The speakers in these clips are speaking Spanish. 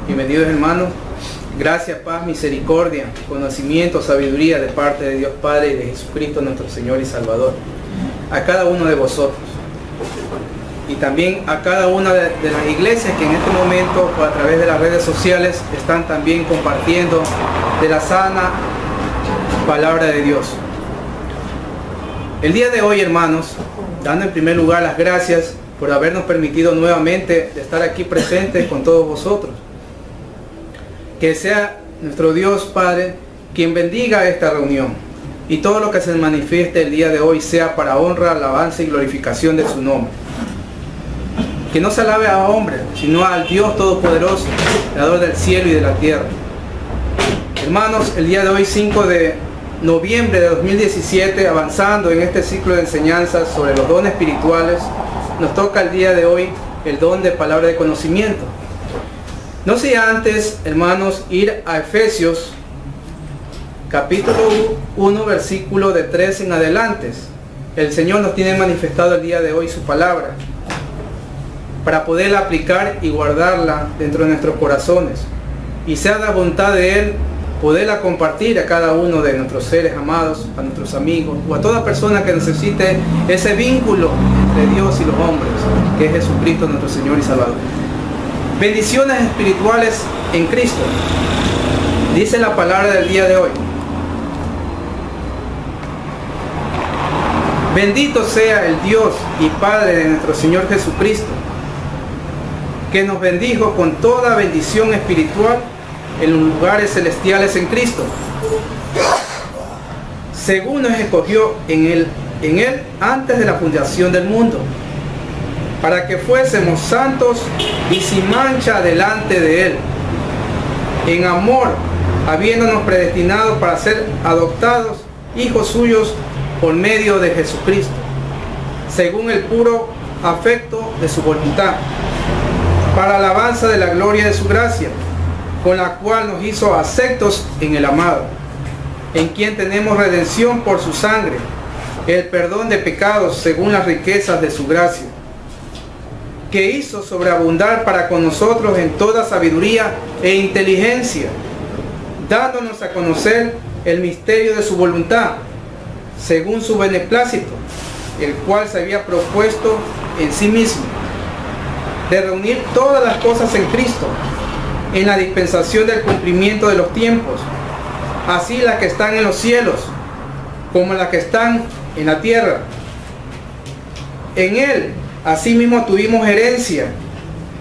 Bienvenidos, hermanos. Gracia, paz, misericordia, conocimiento, sabiduría de parte de Dios Padre y de Jesucristo nuestro Señor y Salvador. A cada uno de vosotros. Y también a cada una de las iglesias que en este momento, a través de las redes sociales, están también compartiendo de la sana palabra de Dios. El día de hoy, hermanos, dando en primer lugar las gracias por habernos permitido nuevamente estar aquí presentes con todos vosotros. Que sea nuestro Dios Padre quien bendiga esta reunión y todo lo que se manifieste el día de hoy sea para honra, alabanza y glorificación de su nombre. Que no se alabe a hombre, sino al Dios Todopoderoso, Creador del cielo y de la tierra. Hermanos, el día de hoy, 5 de noviembre de 2017, avanzando en este ciclo de enseñanzas sobre los dones espirituales, nos toca el día de hoy el don de palabra de conocimiento. No sé antes, hermanos, ir a Efesios, capítulo 1, versículo de 3 en adelante. El Señor nos tiene manifestado el día de hoy su palabra, para poderla aplicar y guardarla dentro de nuestros corazones. Y sea la voluntad de Él poderla compartir a cada uno de nuestros seres amados, a nuestros amigos, o a toda persona que necesite ese vínculo entre Dios y los hombres, que es Jesucristo nuestro Señor y Salvador. Bendiciones espirituales en Cristo. Dice la palabra del día de hoy. Bendito sea el Dios y Padre de nuestro Señor Jesucristo, que nos bendijo con toda bendición espiritual en los lugares celestiales en Cristo, según nos escogió en Él antes de la fundación del mundo, para que fuésemos santos y sin mancha delante de Él, en amor, habiéndonos predestinado para ser adoptados hijos suyos por medio de Jesucristo, según el puro afecto de su voluntad, para alabanza de la gloria de su gracia, con la cual nos hizo aceptos en el amado, en quien tenemos redención por su sangre, el perdón de pecados según las riquezas de su gracia, que hizo sobreabundar para con nosotros en toda sabiduría e inteligencia, dándonos a conocer el misterio de su voluntad, según su beneplácito, el cual se había propuesto en sí mismo, de reunir todas las cosas en Cristo, en la dispensación del cumplimiento de los tiempos, así las que están en los cielos, como las que están en la tierra. En Él, asimismo, tuvimos herencia,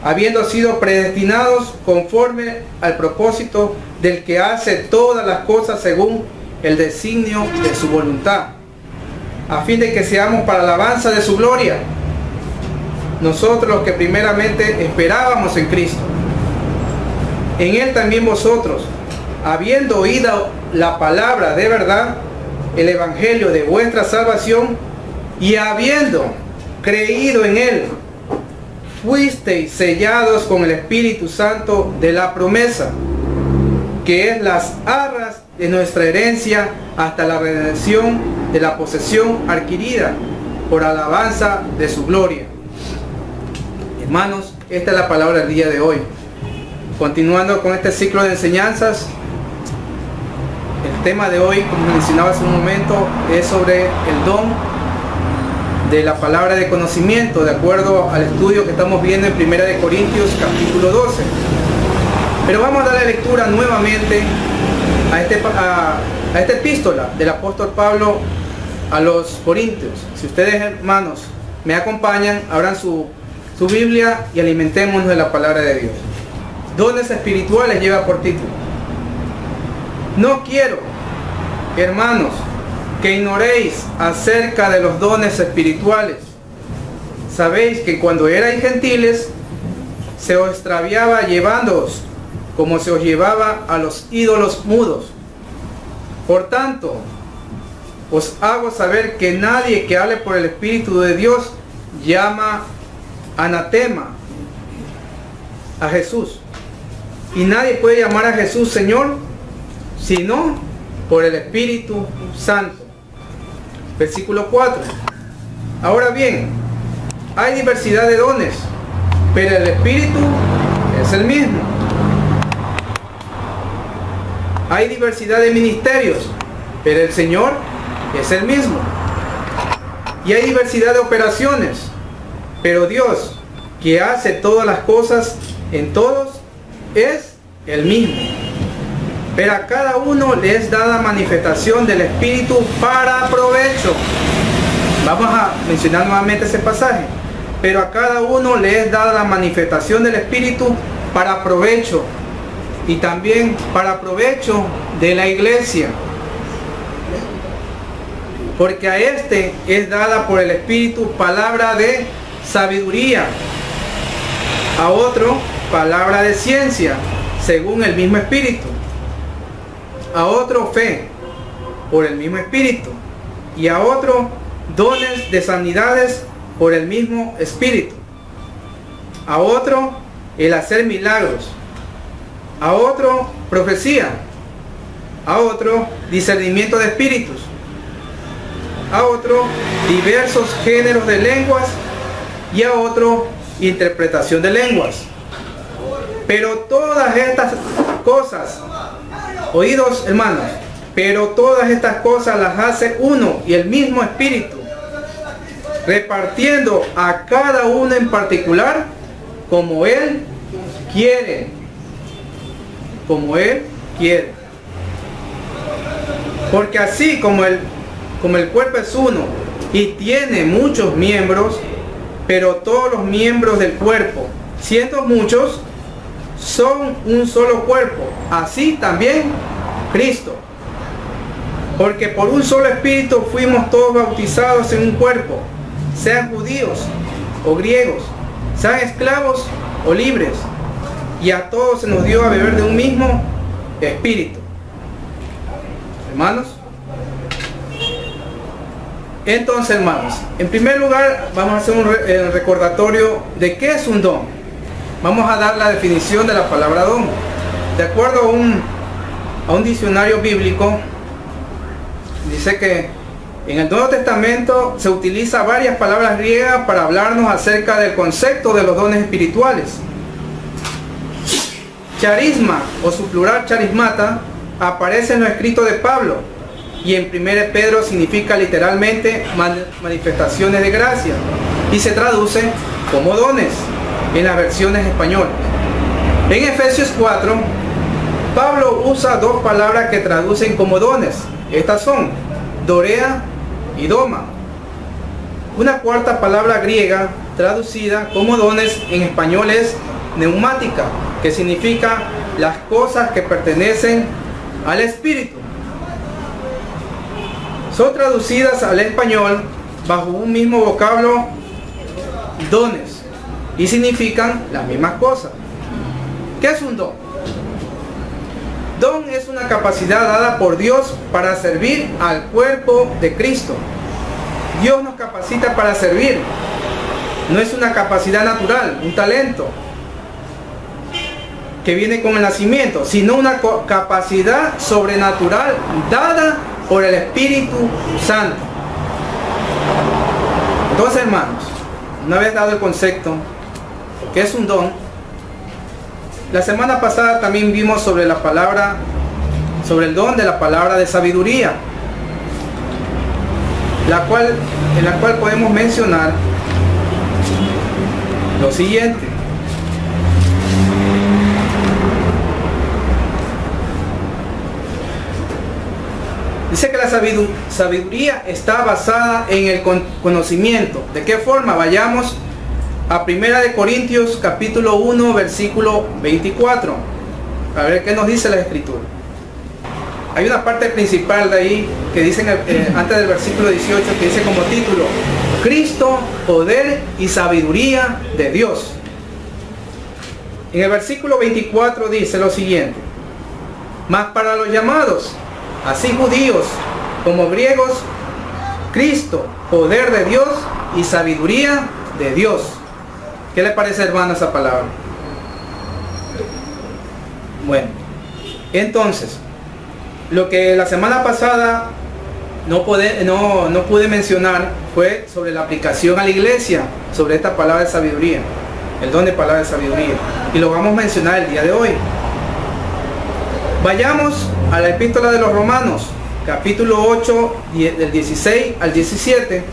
habiendo sido predestinados conforme al propósito del que hace todas las cosas según el designio de su voluntad, a fin de que seamos para alabanza de su gloria, nosotros los que primeramente esperábamos en Cristo. En Él también vosotros, habiendo oído la palabra de verdad, el evangelio de vuestra salvación, y habiendo creído en Él, fuisteis sellados con el Espíritu Santo de la promesa, que es las arras de nuestra herencia hasta la redención de la posesión adquirida por alabanza de su gloria. Hermanos, esta es la palabra del día de hoy. Continuando con este ciclo de enseñanzas, el tema de hoy, como mencionaba hace un momento, es sobre el don de la palabra de conocimiento, de acuerdo al estudio que estamos viendo en 1 Corintios capítulo 12. Pero vamos a darle lectura nuevamente a esta epístola del apóstol Pablo a los Corintios. Si ustedes, hermanos, me acompañan, abran su Biblia y alimentémonos de la palabra de Dios. Dones espirituales lleva por título. No quiero, hermanos, que ignoréis acerca de los dones espirituales. Sabéis que cuando erais gentiles, se os extraviaba llevándoos, como se os llevaba a los ídolos mudos. Por tanto, os hago saber que nadie que hable por el Espíritu de Dios llama anatema a Jesús. Y nadie puede llamar a Jesús Señor, sino por el Espíritu Santo. Versículo 4. Ahora bien, hay diversidad de dones, pero el Espíritu es el mismo. Hay diversidad de ministerios, pero el Señor es el mismo. Y hay diversidad de operaciones, pero Dios, que hace todas las cosas en todos, es el mismo. Pero a cada uno le es dada manifestación del Espíritu para provecho. Vamos a mencionar nuevamente ese pasaje. Pero a cada uno le es dada la manifestación del Espíritu para provecho. Y también para provecho de la iglesia. Porque a este es dada por el Espíritu palabra de sabiduría. A otro palabra de ciencia, según el mismo Espíritu. A otro fe, por el mismo Espíritu. Y a otro dones de sanidades, por el mismo Espíritu. A otro el hacer milagros. A otro profecía. A otro discernimiento de espíritus. A otro diversos géneros de lenguas. Y a otro interpretación de lenguas. Pero todas estas cosas, oídos hermanos, pero todas estas cosas las hace uno y el mismo Espíritu, repartiendo a cada uno en particular como Él quiere. Como Él quiere. Porque así como el cuerpo es uno y tiene muchos miembros, pero todos los miembros del cuerpo, siendo muchos, son un solo cuerpo. Así también Cristo. Porque por un solo Espíritu fuimos todos bautizados en un cuerpo, sean judíos o griegos, sean esclavos o libres, y a todos se nos dio a beber de un mismo Espíritu. Hermanos, entonces hermanos, en primer lugar vamos a hacer un recordatorio de qué es un don. Vamos a dar la definición de la palabra don. De acuerdo a un diccionario bíblico, dice que en el Nuevo Testamento se utiliza varias palabras griegas para hablarnos acerca del concepto de los dones espirituales. Charisma, o su plural charismata, aparece en los escritos de Pablo, y en 1 Pedro significa literalmente manifestaciones de gracia, y se traduce como dones en las versiones españolas. En Efesios 4, Pablo usa dos palabras que traducen como dones. Estas son dorea y doma. Una cuarta palabra griega traducida como dones en español es neumática, que significa las cosas que pertenecen al Espíritu. Son traducidas al español bajo un mismo vocablo, dones, y significan las mismas cosas. ¿Qué es un don? Don es una capacidad dada por Dios para servir al cuerpo de Cristo. Dios nos capacita para servir. No es una capacidad natural, un talento que viene con el nacimiento, sino una capacidad sobrenatural dada por el Espíritu Santo. Entonces, hermanos, una vez dado el concepto que es un don, la semana pasada también vimos sobre el don de la palabra de sabiduría, en la cual podemos mencionar lo siguiente. Dice que la sabiduría está basada en el conocimiento. ¿De qué forma? Vayamos a 1 Corintios capítulo 1 versículo 24. A ver qué nos dice la Escritura. Hay una parte principal de ahí que dice antes del versículo 18, que dice como título: Cristo, poder y sabiduría de Dios. En el versículo 24 dice lo siguiente: mas para los llamados, así judíos como griegos, Cristo, poder de Dios y sabiduría de Dios. ¿Qué le parece, hermano, esa palabra? Bueno, entonces, lo que la semana pasada no pude mencionar fue sobre la aplicación a la iglesia, sobre esta palabra de sabiduría, el don de palabra de sabiduría. Y lo vamos a mencionar el día de hoy. Vayamos a la epístola de los Romanos, capítulo 8, del 16 al 17,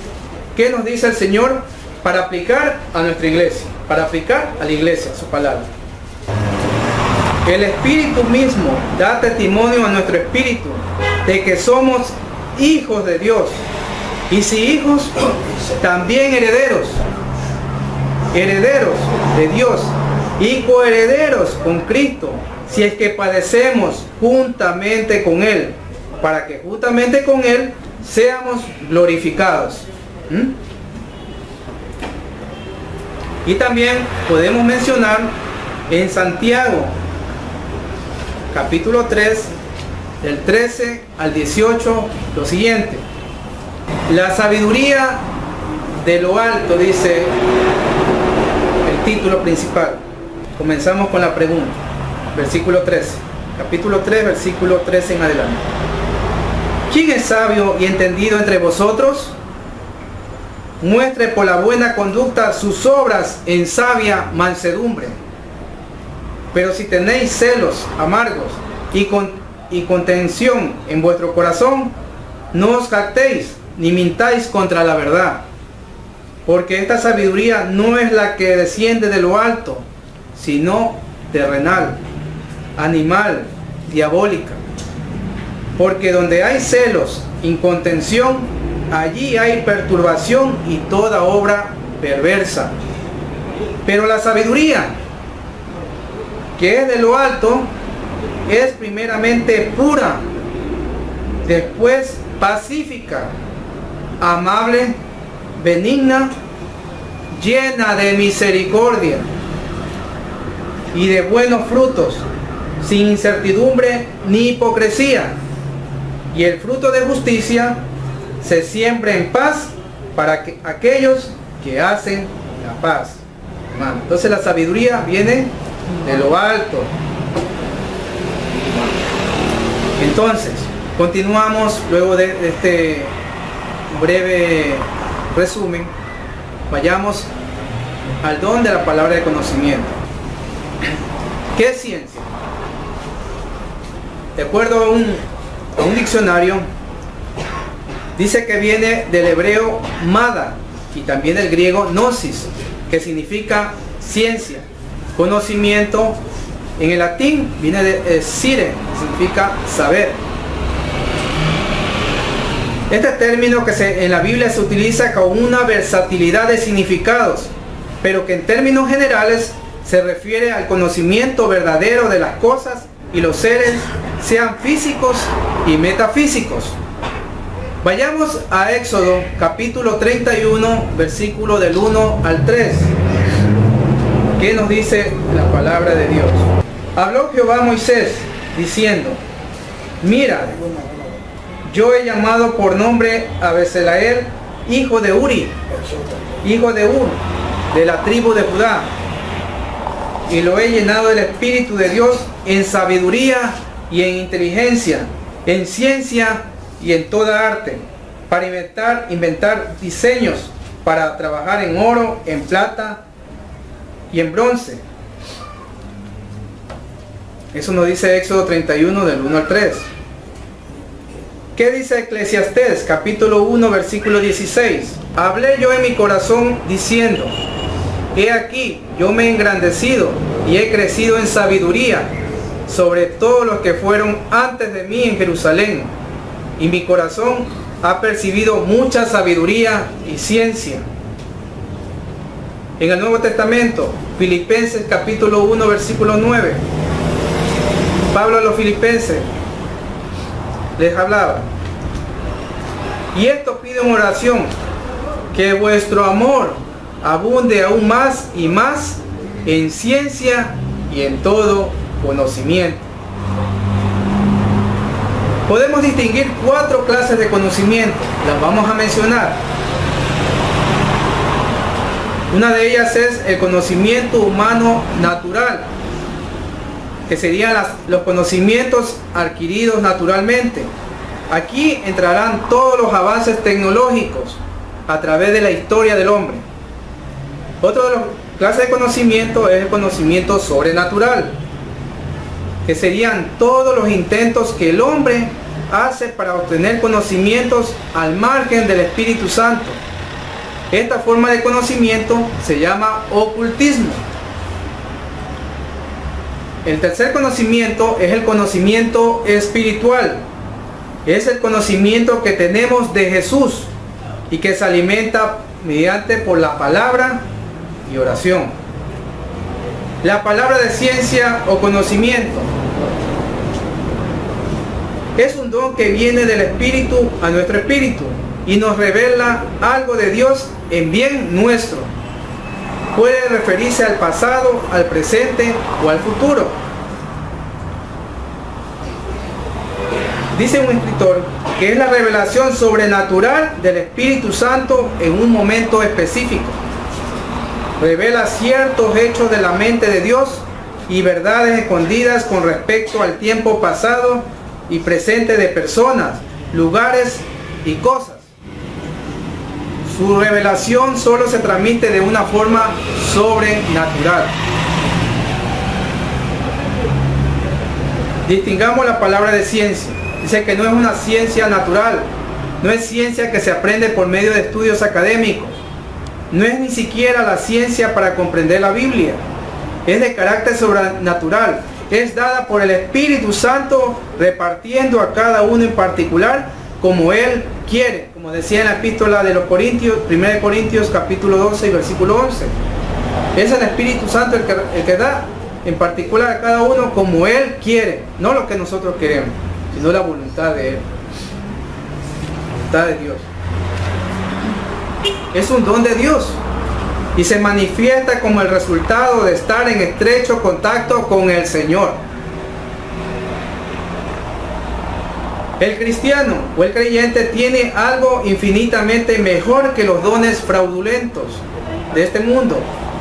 ¿qué nos dice el Señor para aplicar a nuestra iglesia? Para aplicar a la iglesia su palabra. El Espíritu mismo da testimonio a nuestro espíritu de que somos hijos de Dios. Y si hijos, también herederos. Herederos de Dios y coherederos con Cristo, si es que padecemos juntamente con Él, para que juntamente con Él seamos glorificados. Y también podemos mencionar en Santiago, capítulo 3, del 13 al 18, lo siguiente: la sabiduría de lo alto, dice el título principal. Comenzamos con la pregunta, versículo 13, capítulo 3, versículo 13 en adelante. ¿Quién es sabio y entendido entre vosotros? Muestre por la buena conducta sus obras en sabia mansedumbre. Pero si tenéis celos amargos y contención en vuestro corazón, no os jactéis ni mintáis contra la verdad. Porque esta sabiduría no es la que desciende de lo alto, sino terrenal, animal, diabólica. Porque donde hay celos, incontención, allí hay perturbación y toda obra perversa. Pero la sabiduría, que es de lo alto, es primeramente pura, después pacífica, amable, benigna, llena de misericordia y de buenos frutos, sin incertidumbre ni hipocresía. Y el fruto de justicia se siembra en paz para aquellos que hacen la paz. Entonces la sabiduría viene de lo alto. Entonces, continuamos luego de este breve resumen. Vayamos al don de la palabra de conocimiento. ¿Qué es ciencia? De acuerdo a un diccionario, dice que viene del hebreo mada y también del griego gnosis, que significa ciencia, conocimiento. En el latín viene de sire, que significa saber. Este término que en la Biblia se utiliza con una versatilidad de significados, pero que en términos generales se refiere al conocimiento verdadero de las cosas y los seres, sean físicos y metafísicos. Vayamos a Éxodo capítulo 31, versículo del 1 al 3. ¿Qué nos dice la palabra de Dios? Habló Jehová a Moisés diciendo: mira, yo he llamado por nombre a Bezaleel, hijo de Uri, hijo de Ur, de la tribu de Judá, y lo he llenado del Espíritu de Dios en sabiduría y en inteligencia, en ciencia y en toda arte, para inventar diseños, para trabajar en oro, en plata y en bronce. Eso nos dice Éxodo 31 del 1 al 3. ¿Qué dice Eclesiastés capítulo 1 versículo 16? Hablé yo en mi corazón diciendo: he aquí, yo me he engrandecido y he crecido en sabiduría sobre todos los que fueron antes de mí en Jerusalén, y mi corazón ha percibido mucha sabiduría y ciencia. En el Nuevo Testamento, Filipenses capítulo 1 versículo 9, Pablo a los filipenses les hablaba: y esto pido en oración, que vuestro amor abunde aún más y más en ciencia y en todo conocimiento. Podemos distinguir 4 clases de conocimiento, las vamos a mencionar. Una de ellas es el conocimiento humano natural, que serían los conocimientos adquiridos naturalmente. Aquí entrarán todos los avances tecnológicos a través de la historia del hombre. Otra de las clases de conocimiento es el conocimiento sobrenatural. que serían todos los intentos que el hombre hace para obtener conocimientos al margen del Espíritu Santo. Esta forma de conocimiento se llama ocultismo. El tercer conocimiento es el conocimiento espiritual. Es el conocimiento que tenemos de Jesús y que se alimenta mediante por la palabra y oración. La palabra de ciencia o conocimiento es un don que viene del Espíritu a nuestro espíritu y nos revela algo de Dios en bien nuestro. Puede referirse al pasado, al presente o al futuro. Dice un escritor que es la revelación sobrenatural del Espíritu Santo en un momento específico. Revela ciertos hechos de la mente de Dios y verdades escondidas con respecto al tiempo pasado y presente de personas, lugares y cosas. Su revelación solo se transmite de una forma sobrenatural. Distingamos la palabra de ciencia. Dice que no es una ciencia natural, no es ciencia que se aprende por medio de estudios académicos, no es ni siquiera la ciencia para comprender la Biblia, es de carácter sobrenatural, es dada por el Espíritu Santo repartiendo a cada uno en particular como Él quiere, como decía en la epístola de los Corintios, 1 Corintios capítulo 12 y versículo 11. Es el Espíritu Santo el que da en particular a cada uno como Él quiere, no lo que nosotros queremos, sino la voluntad de Él, la voluntad de Dios. Es un don de Dios y se manifiesta como el resultado de estar en estrecho contacto con el Señor. El cristiano o el creyente tiene algo infinitamente mejor que los dones fraudulentos de este mundo,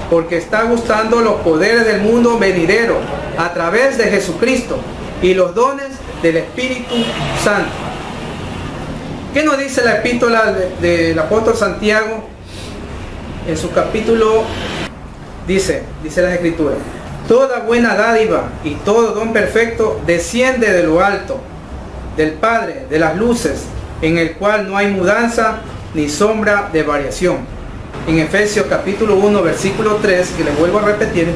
porque está gustando los poderes del mundo venidero a través de Jesucristo y los dones del Espíritu Santo. ¿Qué nos dice la epístola del apóstol Santiago? En su capítulo dice las escrituras: toda buena dádiva y todo don perfecto desciende de lo alto, del Padre de las luces, en el cual no hay mudanza ni sombra de variación. En Efesios capítulo 1 versículo 3, que les vuelvo a repetir,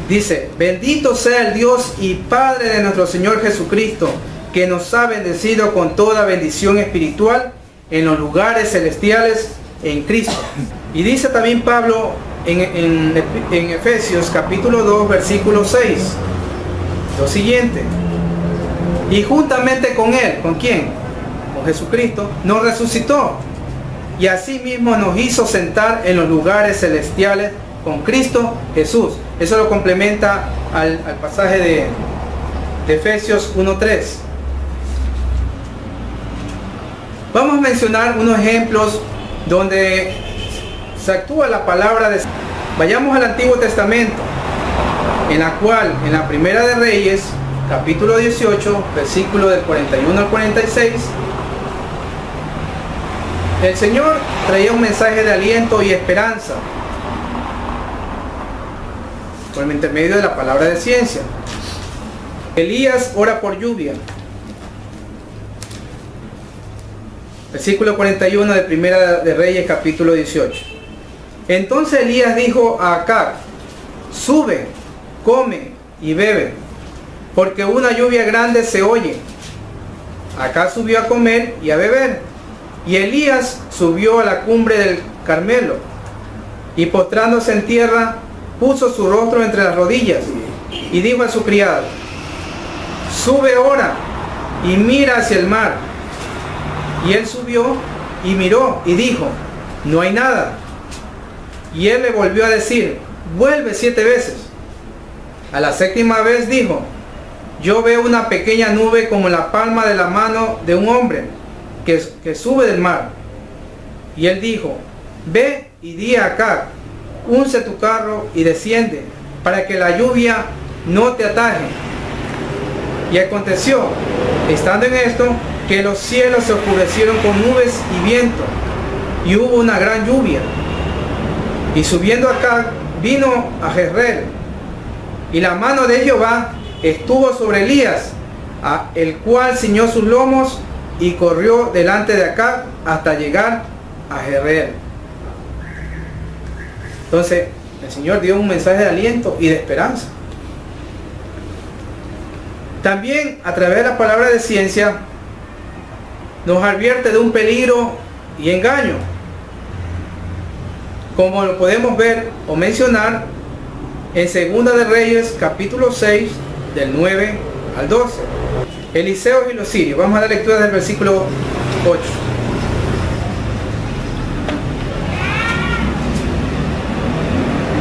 dice: bendito sea el Dios y Padre de nuestro Señor Jesucristo, que nos ha bendecido con toda bendición espiritual en los lugares celestiales en Cristo. Y dice también Pablo en Efesios capítulo 2 versículo 6 lo siguiente: y juntamente con Él, ¿con quién? Con Jesucristo, nos resucitó y asimismo nos hizo sentar en los lugares celestiales con Cristo Jesús. Eso lo complementa al pasaje de Efesios 1:3. Vamos a mencionar unos ejemplos donde se actúa la palabra de... Vayamos al Antiguo Testamento, en la cual, en la Primera de Reyes, capítulo 18, versículo del 41 al 46, el Señor traía un mensaje de aliento y esperanza por el intermedio de la palabra de ciencia. Elías ora por lluvia. Versículo 41 de Primera de Reyes, capítulo 18. Entonces Elías dijo a Acab: sube, come y bebe, porque una lluvia grande se oye. Acab subió a comer y a beber, y Elías subió a la cumbre del Carmelo, y postrándose en tierra, puso su rostro entre las rodillas, y dijo a su criado: sube ahora y mira hacia el mar. Y él subió y miró y dijo: no hay nada. Y él le volvió a decir: vuelve 7 veces. A la 7ª vez dijo: yo veo una pequeña nube como la palma de la mano de un hombre que sube del mar. Y él dijo: ve y di a Acab: unce tu carro y desciende, para que la lluvia no te ataje. Y aconteció, estando en esto, que los cielos se oscurecieron con nubes y viento, y hubo una gran lluvia. Y subiendo Acab, vino a Jezreel, y la mano de Jehová estuvo sobre Elías, el cual ciñó sus lomos y corrió delante de Acab hasta llegar a Jezreel. Entonces el Señor dio un mensaje de aliento y de esperanza. También a través de la palabra de ciencia nos advierte de un peligro y engaño, como lo podemos ver o mencionar en Segunda de Reyes capítulo 6 del 9 al 12. Eliseo y los sirios. Vamos a la lectura del versículo 8.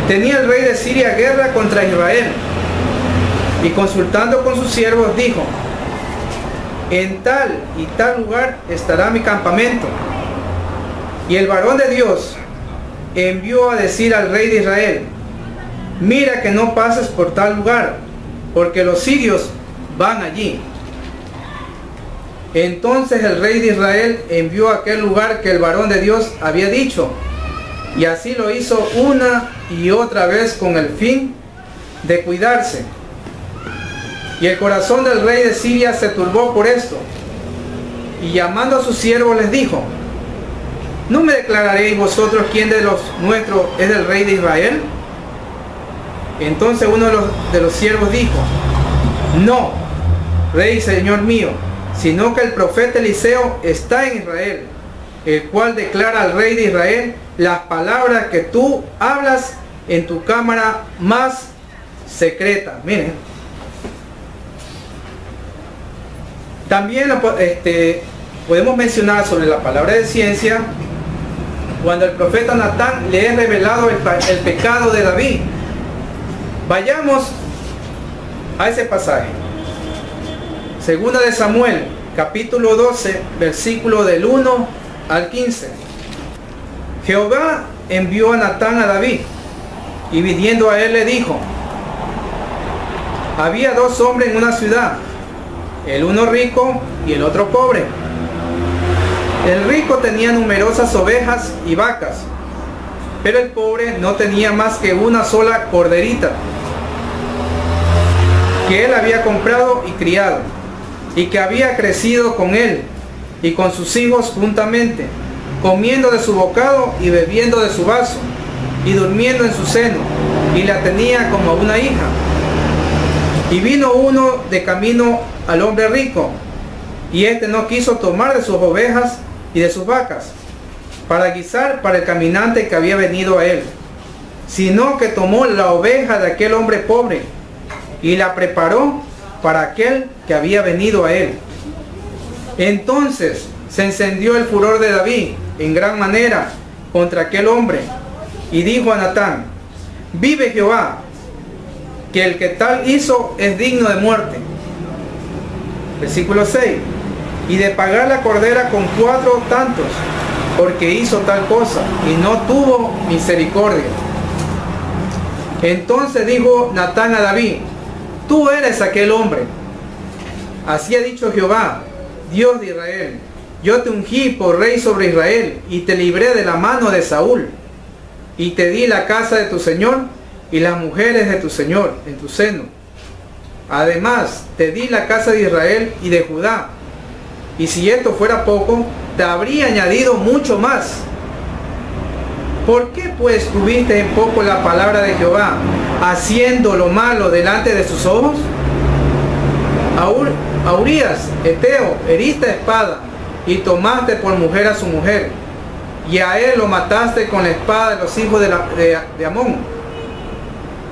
Tenía el rey de Siria guerra contra Israel, y consultando con sus siervos dijo: en tal y tal lugar estará mi campamento. Y el varón de Dios envió a decir al rey de Israel: mira que no pases por tal lugar, porque los sirios van allí. Entonces el rey de Israel envió a aquel lugar que el varón de Dios había dicho, y así lo hizo una y otra vez con el fin de cuidarse. Y el corazón del rey de Siria se turbó por esto, y llamando a sus siervos les dijo: ¿no me declararéis vosotros quién de los nuestros es el rey de Israel? Entonces uno de los siervos dijo: no, rey, señor mío, sino que el profeta Eliseo está en Israel, el cual declara al rey de Israel las palabras que tú hablas en tu cámara más secreta. Miren, también podemos mencionar sobre la palabra de ciencia cuando el profeta Natán le es revelado el pecado de David. Vayamos a ese pasaje. Segunda de Samuel, capítulo 12, versículo del 1 al 15. Jehová envió a Natán a David, y viniendo a él le dijo: había dos hombres en una ciudad, el uno rico y el otro pobre. El rico tenía numerosas ovejas y vacas, pero el pobre no tenía más que una sola corderita, que él había comprado y criado, y que había crecido con él y con sus hijos juntamente, comiendo de su bocado y bebiendo de su vaso, y durmiendo en su seno, y la tenía como una hija. Y vino uno de camino al hombre rico, y éste no quiso tomar de sus ovejas y de sus vacas para guisar para el caminante que había venido a él, sino que tomó la oveja de aquel hombre pobre y la preparó para aquel que había venido a él. Entonces se encendió el furor de David en gran manera contra aquel hombre, y dijo a Natán: vive Jehová, que el que tal hizo es digno de muerte. Versículo 6. Y de pagar la cordera con 4 tantos, porque hizo tal cosa, y no tuvo misericordia. Entonces dijo Natán a David: tú eres aquel hombre. Así ha dicho Jehová, Dios de Israel: yo te ungí por rey sobre Israel, y te libré de la mano de Saúl, y te di la casa de tu señor y las mujeres de tu señor en tu seno. Además te di la casa de Israel y de Judá, y si esto fuera poco, te habría añadido mucho más. ¿Por qué pues tuviste en poco la palabra de Jehová, haciendo lo malo delante de sus ojos? A Urías, Eteo, heriste a espada, y tomaste por mujer a su mujer, y a él lo mataste con la espada de los hijos de Amón.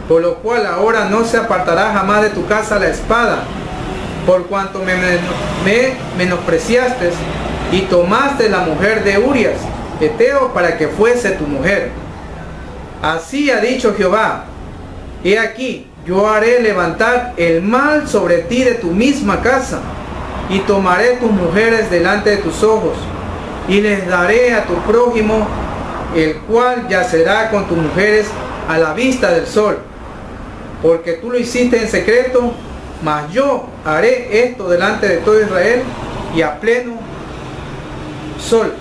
Por lo cual ahora no se apartará jamás de tu casa la espada, por cuanto me menospreciaste y tomaste la mujer de Urías, Eteo, para que fuese tu mujer. Así ha dicho Jehová: he aquí, yo haré levantar el mal sobre ti de tu misma casa, y tomaré tus mujeres delante de tus ojos, y les daré a tu prójimo, el cual yacerá con tus mujeres a la vista del sol, porque tú lo hiciste en secreto, mas yo haré esto delante de todo Israel y a pleno sol.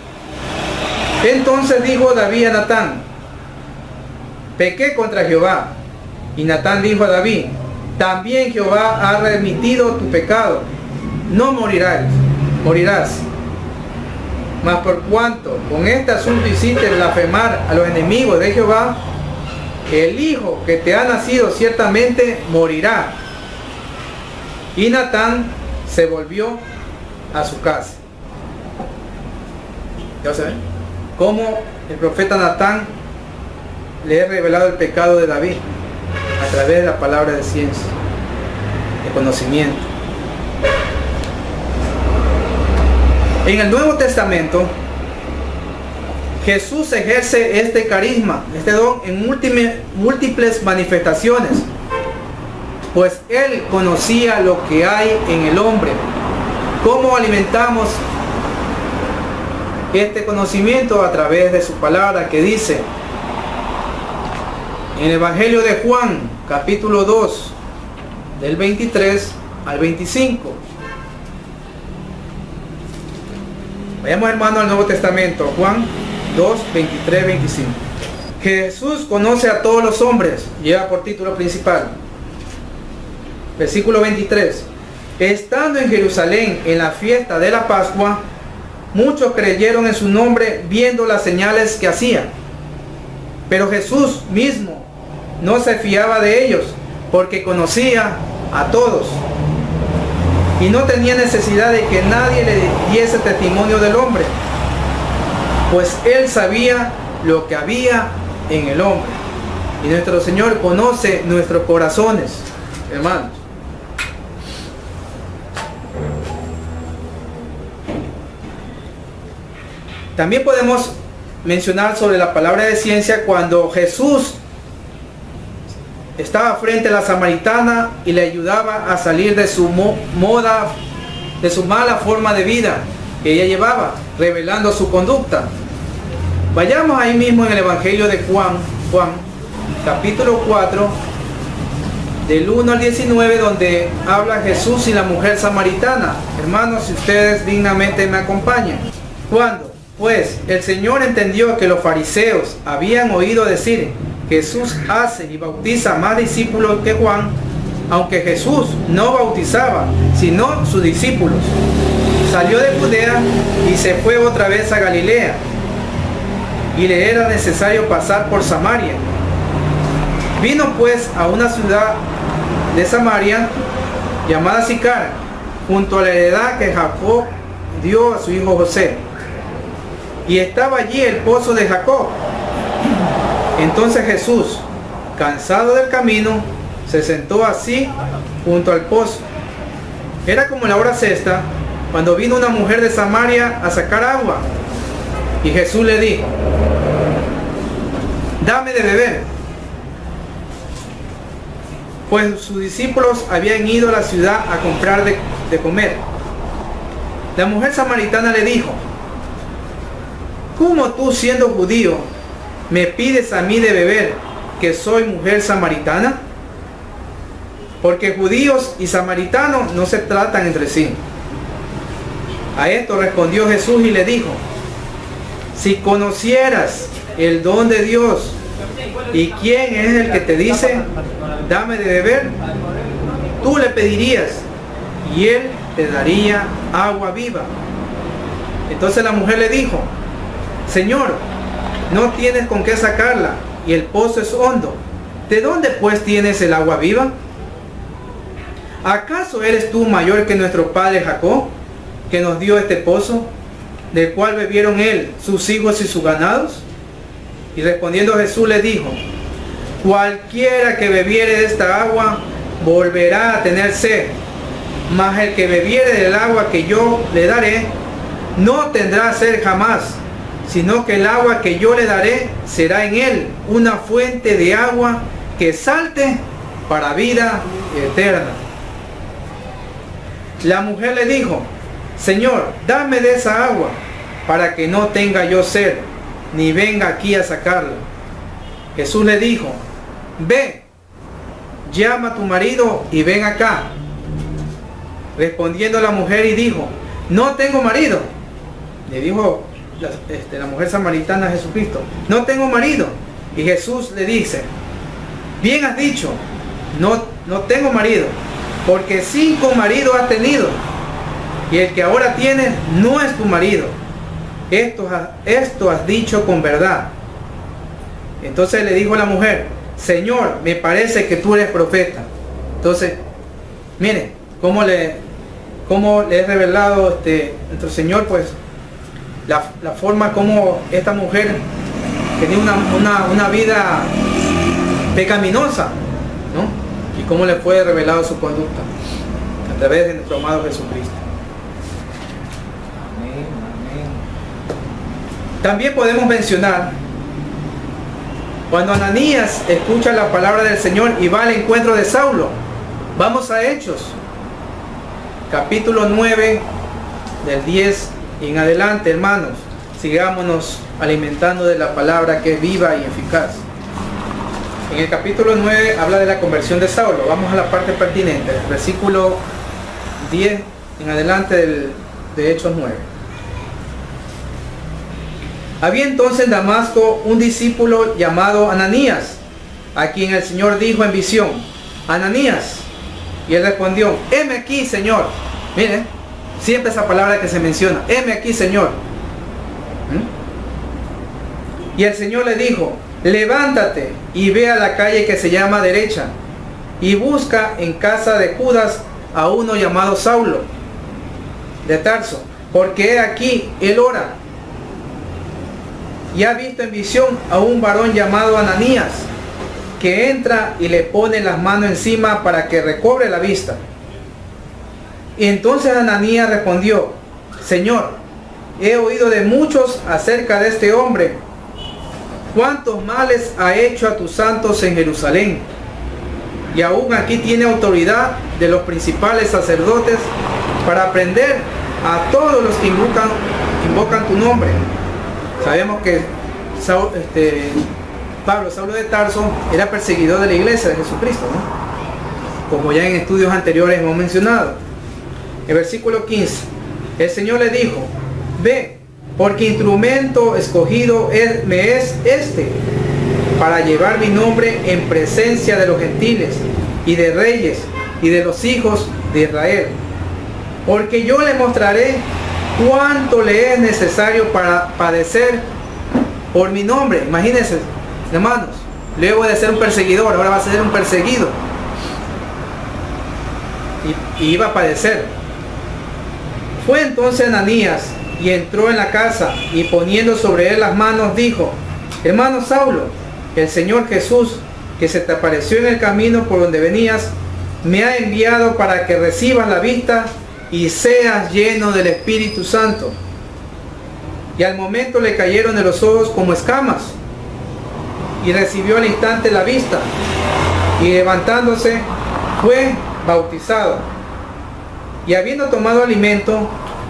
Entonces dijo David a Natán: pequé contra Jehová. Y Natán dijo a David: también Jehová ha remitido tu pecado, no morirás. Mas por cuanto con este asunto hiciste blasfemar a los enemigos de Jehová, el hijo que te ha nacido ciertamente morirá. Y Natán se volvió a su casa. ¿Ya saben? Cómo el profeta Natán le ha revelado el pecado de David a través de la palabra de ciencia, de conocimiento. En el Nuevo Testamento, Jesús ejerce este carisma, este don en múltiples manifestaciones, pues Él conocía lo que hay en el hombre. ¿Cómo alimentamos este conocimiento? A través de su palabra, que dice en el Evangelio de Juan, capítulo 2, del 23 al 25. Vayamos, hermano, al Nuevo Testamento, Juan 2, 23, 25. Jesús conoce a todos los hombres, lleva por título principal. Versículo 23. Estando en Jerusalén en la fiesta de la Pascua, muchos creyeron en su nombre viendo las señales que hacía. Pero Jesús mismo no se fiaba de ellos, porque conocía a todos y no tenía necesidad de que nadie le diese testimonio del hombre, pues Él sabía lo que había en el hombre. Y nuestro Señor conoce nuestros corazones, hermanos. También podemos mencionar sobre la palabra de ciencia cuando Jesús estaba frente a la samaritana y le ayudaba a salir de su de su mala forma de vida que ella llevaba, revelando su conducta. Vayamos ahí mismo en el Evangelio de Juan, capítulo 4, del 1 al 19, donde habla Jesús y la mujer samaritana. Hermanos, si ustedes dignamente me acompañan. Cuando pues el Señor entendió que los fariseos habían oído decir: Jesús hace y bautiza más discípulos que Juan, aunque Jesús no bautizaba, sino sus discípulos, salió de Judea y se fue otra vez a Galilea, y le era necesario pasar por Samaria. Vino pues a una ciudad de Samaria llamada Sicar, junto a la heredad que Jacob dio a su hijo José, y estaba allí el pozo de Jacob. Entonces Jesús, cansado del camino, se sentó así junto al pozo. Era como la hora sexta, cuando vino una mujer de Samaria a sacar agua. Y Jesús le dijo: dame de beber. Pues sus discípulos habían ido a la ciudad a comprar de comer. La mujer samaritana le dijo: ¿cómo tú, siendo judío, me pides a mí de beber, que soy mujer samaritana? Porque judíos y samaritanos no se tratan entre sí. A esto respondió Jesús y le dijo: si conocieras el don de Dios y quién es el que te dice: dame de beber, tú le pedirías y él te daría agua viva. Entonces la mujer le dijo: Señor, no tienes con qué sacarla y el pozo es hondo. ¿De dónde pues tienes el agua viva? ¿Acaso eres tú mayor que nuestro padre Jacob, que nos dio este pozo, del cual bebieron él, sus hijos y sus ganados? Y respondiendo Jesús le dijo: cualquiera que bebiere de esta agua volverá a tener sed, mas el que bebiere del agua que yo le daré no tendrá sed jamás, sino que el agua que yo le daré será en él una fuente de agua que salte para vida eterna. La mujer le dijo: Señor, dame de esa agua, para que no tenga yo sed, ni venga aquí a sacarla. Jesús le dijo: ve, llama a tu marido y ven acá. Respondiendo la mujer y dijo: no tengo marido. Le dijo la mujer samaritana a Jesucristo: no tengo marido. Y Jesús le dice: bien has dicho, no tengo marido, porque 5 maridos has tenido, y el que ahora tienes no es tu marido. Esto has dicho con verdad. Entonces le dijo la mujer: Señor, me parece que tú eres profeta. Entonces, miren cómo le he revelado nuestro Señor, pues la forma como esta mujer tenía una vida pecaminosa, ¿no? Y cómo le fue revelado su conducta a través de nuestro amado Jesucristo. Amén, amén. También podemos mencionar cuando Ananías escucha la palabra del Señor y va al encuentro de Saulo. Vamos a Hechos, capítulo 9, del 10 en adelante, hermanos. Sigámonos alimentando de la palabra, que es viva y eficaz. En el capítulo 9 habla de la conversión de Saulo. Vamos a la parte pertinente, versículo 10 en adelante de Hechos 9. Había entonces en Damasco un discípulo llamado Ananías, a quien el Señor dijo en visión: Ananías. Y él respondió: heme aquí, Señor. Miren, siempre esa palabra que se menciona: heme aquí, Señor. Y el Señor le dijo: levántate y ve a la calle que se llama Derecha, y busca en casa de Judas a uno llamado Saulo de Tarso, porque he aquí él ora, y ha visto en visión a un varón llamado Ananías, que entra y le pone las manos encima para que recobre la vista. Y entonces Ananías respondió: Señor, he oído de muchos acerca de este hombre, cuántos males ha hecho a tus santos en Jerusalén, y aún aquí tiene autoridad de los principales sacerdotes para prender a todos los que invocan tu nombre. Sabemos que Saulo de Tarso era perseguidor de la iglesia de Jesucristo, ¿no? Como ya en estudios anteriores hemos mencionado. El versículo 15, el Señor le dijo: ve, porque instrumento escogido me es este, para llevar mi nombre en presencia de los gentiles y de reyes y de los hijos de Israel, porque yo le mostraré cuánto le es necesario para padecer por mi nombre. Imagínense, hermanos, luego de ser un perseguidor, ahora va a ser un perseguido, y iba a padecer. Fue entonces Ananías y entró en la casa, y poniendo sobre él las manos dijo: hermano Saulo, el Señor Jesús, que se te apareció en el camino por donde venías, me ha enviado para que recibas la vista y seas lleno del Espíritu Santo. Y al momento le cayeron de los ojos como escamas, y recibió al instante la vista, y levantándose fue bautizado. Y habiendo tomado alimento,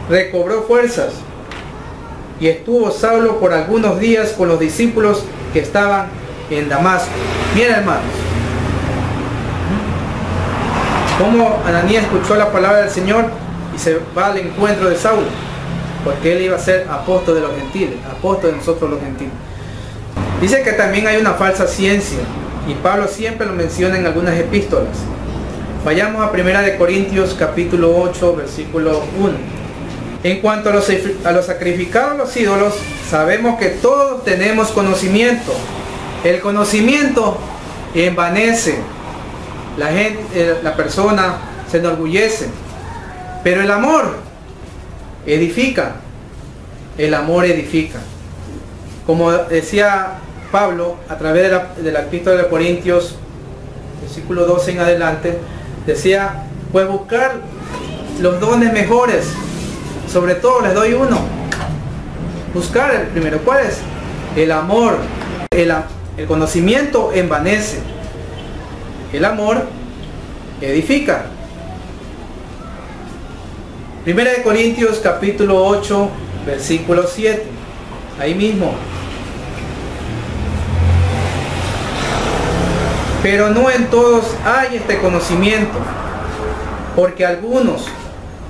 recobró fuerzas, y estuvo Saulo por algunos días con los discípulos que estaban en Damasco. Miren, hermanos, cómo Ananías escuchó la palabra del Señor y se va al encuentro de Saulo, porque él iba a ser apóstol de los gentiles, apóstol de nosotros los gentiles. Dice que también hay una falsa ciencia, y Pablo siempre lo menciona en algunas epístolas. Vayamos a 1 Corintios capítulo 8, versículo 1. En cuanto a los sacrificados a los ídolos, sabemos que todos tenemos conocimiento. El conocimiento envanece, la persona se enorgullece, pero el amor edifica. El amor edifica. Como decía Pablo a través de la epístola de Corintios, versículo 12 en adelante, decía: pues buscar los dones mejores, sobre todo les doy uno. Buscar el primero. ¿Cuál es? El amor. El conocimiento envanece, el amor edifica. 1 Corintios capítulo 8, versículo 7. Ahí mismo. Pero no en todos hay este conocimiento, porque algunos,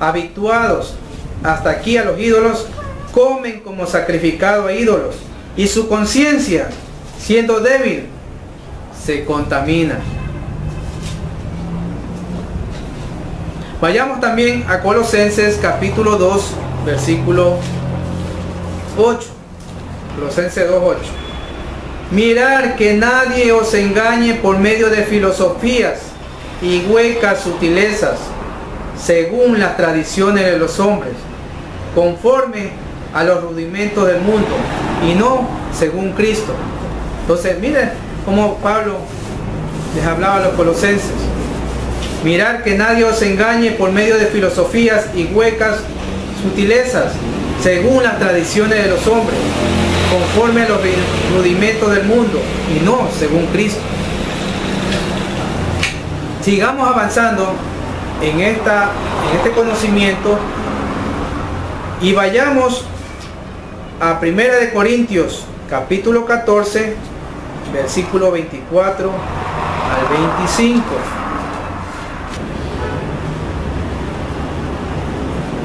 habituados hasta aquí a los ídolos, comen como sacrificado a ídolos, y su conciencia, siendo débil, se contamina. Vayamos también a Colosenses capítulo 2, versículo 8. Colosenses 2:8. Mirad que nadie os engañe por medio de filosofías y huecas sutilezas, según las tradiciones de los hombres, conforme a los rudimentos del mundo, y no según Cristo. Entonces, miren cómo Pablo les hablaba a los colosenses. Mirad que nadie os engañe por medio de filosofías y huecas sutilezas, según las tradiciones de los hombres, conforme a los rudimentos del mundo, y no según Cristo. Sigamos avanzando en este conocimiento y vayamos a 1 de Corintios capítulo 14, versículo 24 al 25.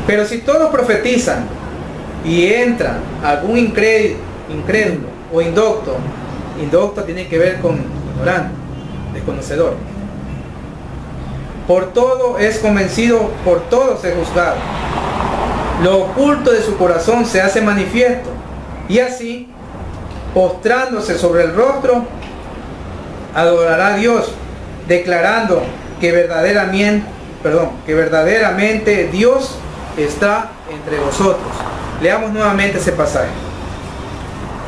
Pero si todos profetizan y entra algún incrédulo o indocto tiene que ver con ignorante, desconocedor, por todo es convencido, por todo es juzgado. Lo oculto de su corazón se hace manifiesto, y así, postrándose sobre el rostro, adorará a Dios, declarando que verdaderamente Dios está entre vosotros. Leamos nuevamente ese pasaje.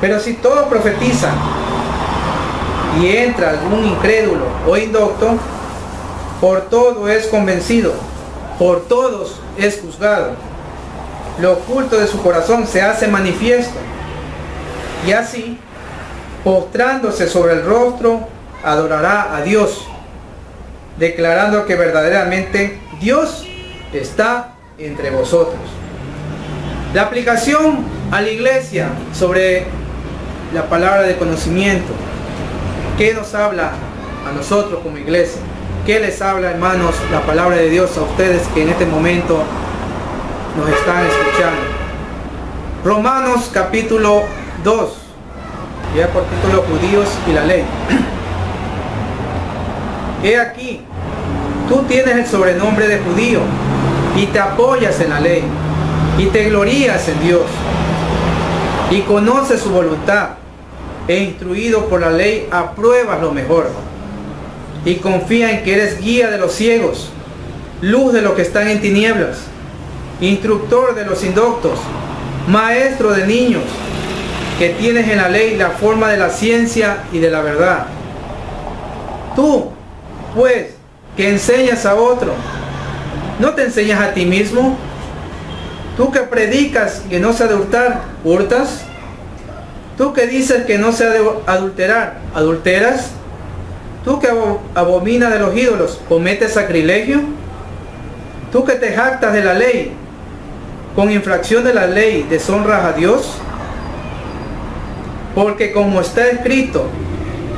Pero si todos profetizan y entra algún incrédulo o indocto, por todo es convencido, por todos es juzgado. Lo oculto de su corazón se hace manifiesto, y así, postrándose sobre el rostro, adorará a Dios, declarando que verdaderamente Dios está entre vosotros. La aplicación a la iglesia sobre la palabra de conocimiento. ¿Qué nos habla a nosotros como iglesia? ¿Qué les habla, hermanos, la palabra de Dios a ustedes que en este momento nos están escuchando? Romanos capítulo 2, ya por título Judíos y la ley. He aquí, tú tienes el sobrenombre de judío y te apoyas en la ley y te glorías en Dios y conoces su voluntad, e instruido por la ley apruebas lo mejor y confía en que eres guía de los ciegos, luz de los que están en tinieblas, instructor de los indoctos, maestro de niños, que tienes en la ley la forma de la ciencia y de la verdad. Tú, pues, que enseñas a otro, ¿no te enseñas a ti mismo? Tú que predicas que no se ha de hurtar, ¿hurtas? Tú que dices que no se ha de adulterar, ¿adulteras? Tú que abominas de los ídolos, ¿cometes sacrilegio? Tú que te jactas de la ley, con infracción de la ley, ¿deshonras a Dios? Porque como está escrito,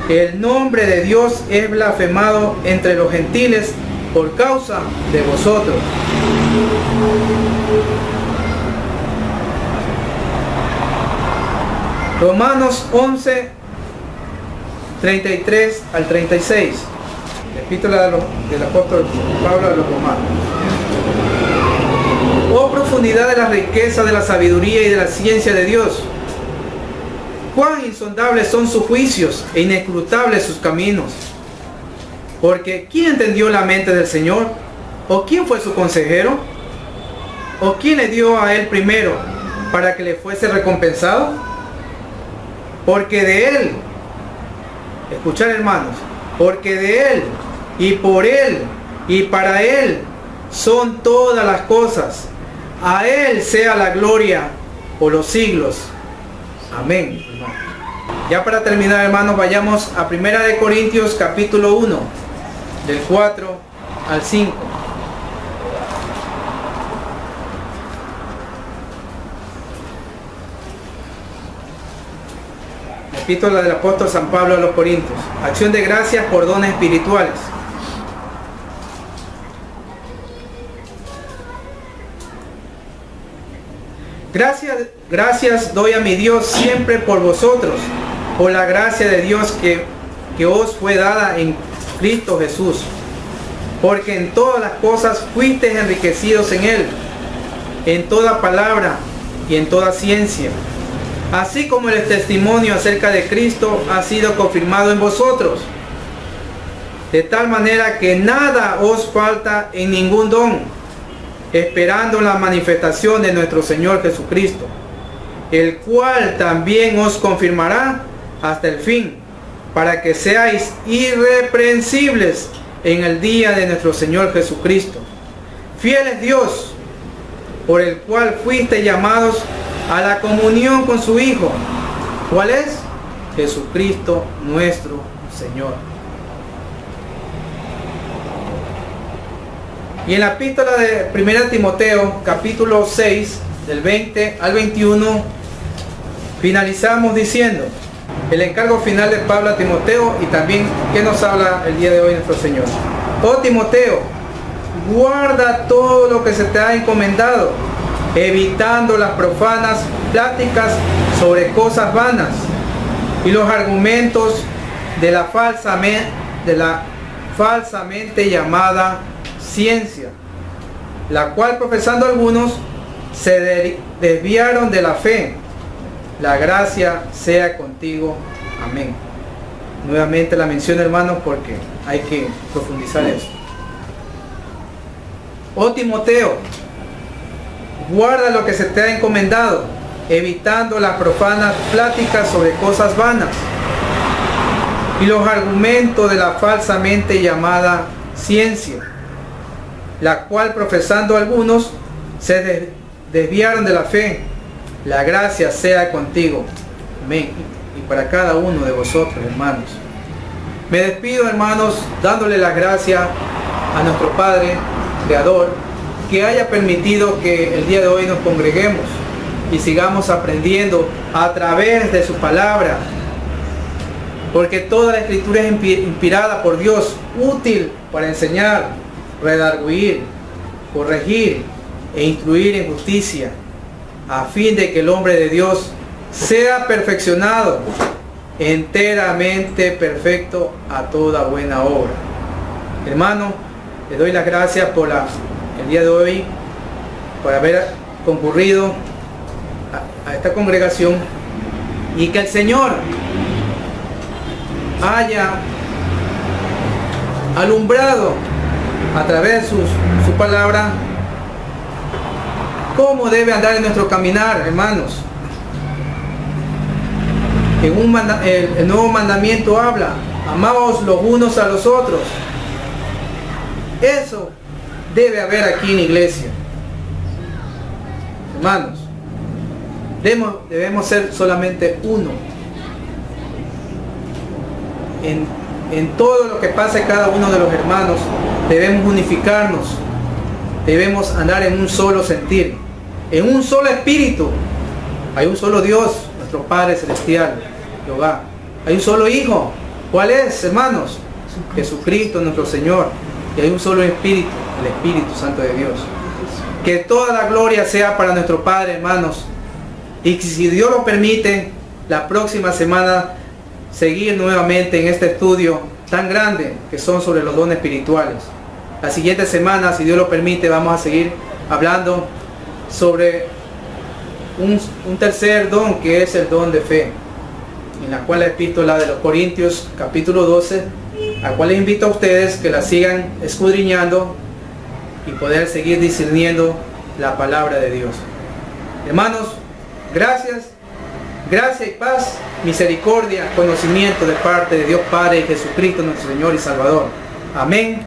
el nombre de Dios es blasfemado entre los gentiles por causa de vosotros. Romanos 11, 33 al 36. Epístola del apóstol Pablo a los romanos. Oh profundidad de la riqueza, de la sabiduría y de la ciencia de Dios. Cuán insondables son sus juicios e inescrutables sus caminos. Porque ¿quién entendió la mente del Señor? ¿O quién fue su consejero? ¿O quién le dio a él primero para que le fuese recompensado? Porque de él, escuchar hermanos, porque de él y por él y para él son todas las cosas. A él sea la gloria por los siglos. Amén. Ya para terminar, hermanos, vayamos a 1 de Corintios capítulo 1, del 4 al 5. Epístola del apóstol San Pablo a los Corintios. Acción de gracias por dones espirituales. Gracias doy a mi Dios siempre por vosotros, por la gracia de Dios que os fue dada en Cristo Jesús, porque en todas las cosas fuisteis enriquecidos en él, en toda palabra y en toda ciencia, así como el testimonio acerca de Cristo ha sido confirmado en vosotros, de tal manera que nada os falta en ningún don, esperando la manifestación de nuestro Señor Jesucristo, el cual también os confirmará hasta el fin, para que seáis irreprensibles en el día de nuestro Señor Jesucristo. Fiel es Dios, por el cual fuiste llamados a la comunión con su Hijo. ¿Cuál es? Jesucristo nuestro Señor. Y en la epístola de 1 Timoteo, capítulo 6, del 20 al 21, finalizamos diciendo el encargo final de Pablo a Timoteo, y también que nos habla el día de hoy nuestro Señor. Oh Timoteo, guarda todo lo que se te ha encomendado, evitando las profanas pláticas sobre cosas vanas y los argumentos de la falsamente llamada ciencia, la cual profesando algunos se desviaron de la fe. La gracia sea contigo. Amén. Nuevamente la menciono, hermanos, porque hay que profundizar esto. Oh Timoteo, guarda lo que se te ha encomendado, evitando las profanas pláticas sobre cosas vanas y los argumentos de la falsamente llamada ciencia, la cual profesando algunos se desviaron de la fe. La gracia sea contigo. Amén. Y para cada uno de vosotros, hermanos. Me despido, hermanos, dándole las gracias a nuestro Padre Creador, que haya permitido que el día de hoy nos congreguemos y sigamos aprendiendo a través de su palabra, porque toda la Escritura es inspirada por Dios, útil para enseñar, redarguir, corregir e instruir en justicia, a fin de que el hombre de Dios sea perfeccionado, enteramente perfecto a toda buena obra. Hermano, le doy las gracias por el día de hoy, por haber concurrido a esta congregación, y que el Señor haya alumbrado a través de su palabra cómo debe andar en nuestro caminar, hermanos. El nuevo mandamiento habla: amaos los unos a los otros. Eso debe haber aquí en la iglesia, hermanos. Debemos ser solamente uno en todo lo que pasa cada uno de los hermanos. Debemos unificarnos, debemos andar en un solo sentir, en un solo espíritu. Hay un solo Dios, nuestro Padre Celestial, Jehová. Hay un solo Hijo. ¿Cuál es, hermanos? Jesucristo nuestro Señor. Y hay un solo Espíritu, el Espíritu Santo de Dios. Que toda la gloria sea para nuestro Padre, hermanos. Y si Dios lo permite, la próxima semana seguir nuevamente en este estudio tan grande que son sobre los dones espirituales. La siguiente semana, si Dios lo permite, vamos a seguir hablando sobre un tercer don, que es el don de fe, en la cual la epístola de los Corintios capítulo 12, a cual les invito a ustedes que la sigan escudriñando y poder seguir discerniendo la palabra de Dios. Hermanos, gracias y paz, misericordia, conocimiento de parte de Dios Padre y Jesucristo nuestro Señor y Salvador. Amén.